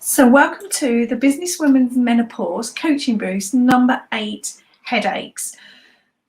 So welcome to the Businesswomen's Menopause Coaching Boost number 8, headaches.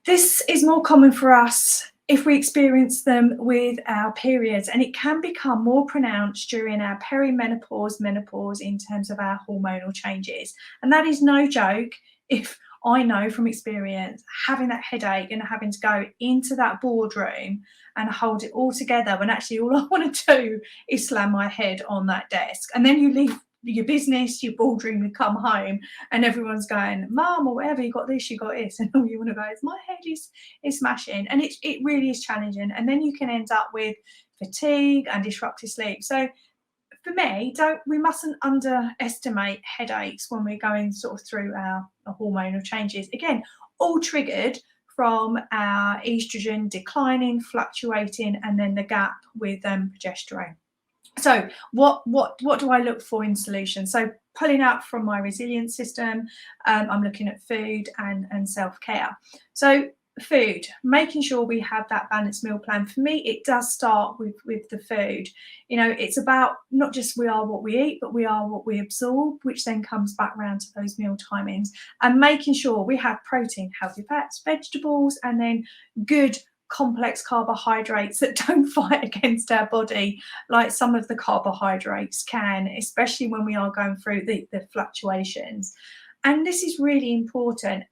This is more common for us if we experience them with our periods, and it can become more pronounced during our perimenopause, menopause in terms of our hormonal changes. And that is no joke. If I know from experience, having that headache and having to go into that boardroom and hold it all together when actually all I want to do is slam my head on that desk. And then you leave your business, your boardroom, you come home and everyone's going, Mum, or whatever, you got this, you got this. And all you want to go is, my head is smashing. And it really is challenging. And then you can end up with fatigue and disrupted sleep. So for me, we mustn't underestimate headaches when we're going sort of through our hormonal changes. Again, all triggered from our estrogen declining, fluctuating, and then the gap with progesterone. So what do I look for in solutions? So pulling out from my resilience system, I'm looking at food and self-care. So food, making sure we have that balanced meal plan. For me, it does start with the food. You know, it's about not just we are what we eat, but we are what we absorb, which then comes back round to those meal timings, and making sure we have protein, healthy fats, vegetables, and then good complex carbohydrates that don't fight against our body like some of the carbohydrates can, especially when we are going through the fluctuations. And this is really important.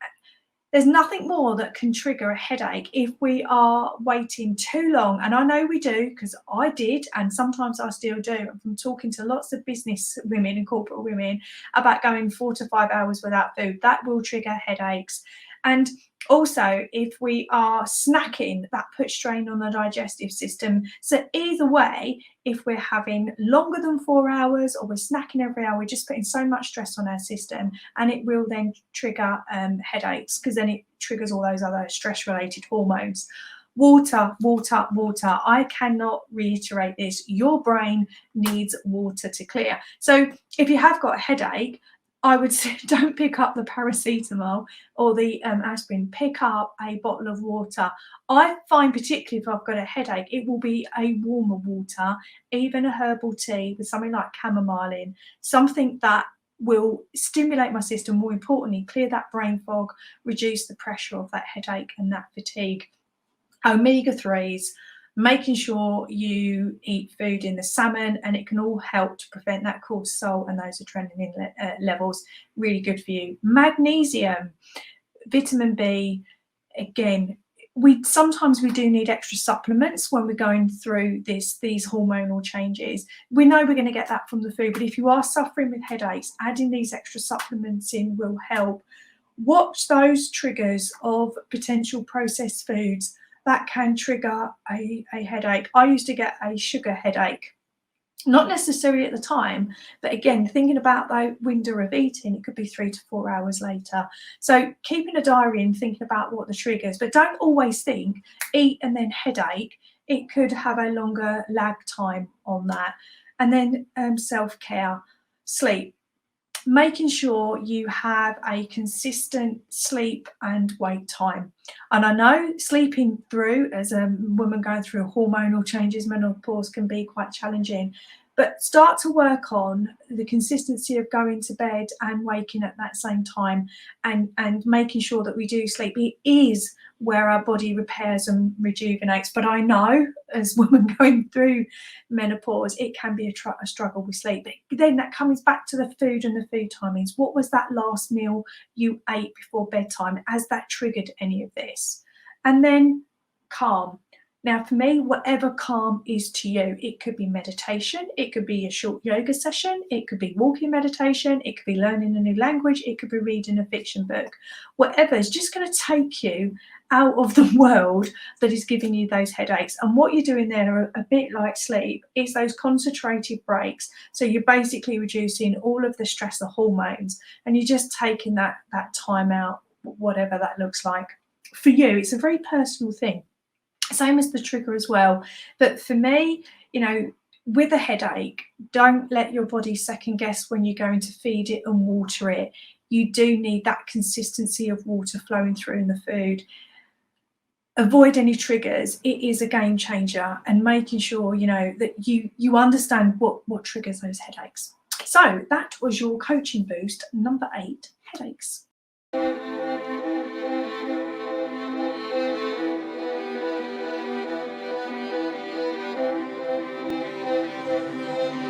There's nothing more that can trigger a headache if we are waiting too long. And I know we do, because I did, and sometimes I still do. I'm talking to lots of business women and corporate women about going 4 to 5 hours without food. That will trigger headaches. And also, if we are snacking, that puts strain on the digestive system. So either way, if we're having longer than 4 hours or we're snacking every hour, we're just putting so much stress on our system, and it will then trigger headaches, because then it triggers all those other stress-related hormones. Water, water, water. I cannot reiterate this. Your brain needs water to clear. So if you have got a headache, I would say don't pick up the paracetamol or the aspirin. Pick up a bottle of water. I find, particularly if I've got a headache, it will be a warmer water, even a herbal tea with something like chamomile in, something that will stimulate my system, more importantly, clear that brain fog, reduce the pressure of that headache and that fatigue. Omega-3s, making sure you eat food in the salmon, and it can all help to prevent that cortisol and those adrenaline levels. Really good for you. Magnesium, vitamin B, again, sometimes we do need extra supplements when we're going through these hormonal changes. We know we're going to get that from the food, but if you are suffering with headaches, adding these extra supplements in will help. Watch those triggers of potential processed foods that can trigger a headache. I used to get a sugar headache, not necessarily at the time, but again, thinking about that window of eating, it could be 3 to 4 hours later. So keeping a diary and thinking about what the triggers, but don't always think eat and then headache. It could have a longer lag time on that. And then self-care, sleep. Making sure you have a consistent sleep and wake time. And I know sleeping through, as a woman going through hormonal changes, menopause, can be quite challenging. But start to work on the consistency of going to bed and waking at that same time, and making sure that we do sleep. It is where our body repairs and rejuvenates. But I know, as women going through menopause, it can be a struggle with sleep. But then that comes back to the food and the food timings. What was that last meal you ate before bedtime? Has that triggered any of this? And then calm. Now, for me, whatever calm is to you, it could be meditation, it could be a short yoga session, it could be walking meditation, it could be learning a new language, it could be reading a fiction book. Whatever is just going to take you out of the world that is giving you those headaches. And what you're doing there are a bit like sleep. It's those concentrated breaks. So you're basically reducing all of the stressor hormones, and you're just taking that time out, whatever that looks like. For you, it's a very personal thing. Same as the trigger as well. But for me, you know, with a headache, don't let your body second guess when you're going to feed it and water it. You do need that consistency of water flowing through in the food. Avoid any triggers. It is a game changer, and making sure, you know, that you understand what triggers those headaches. So that was your coaching boost number 8, headaches.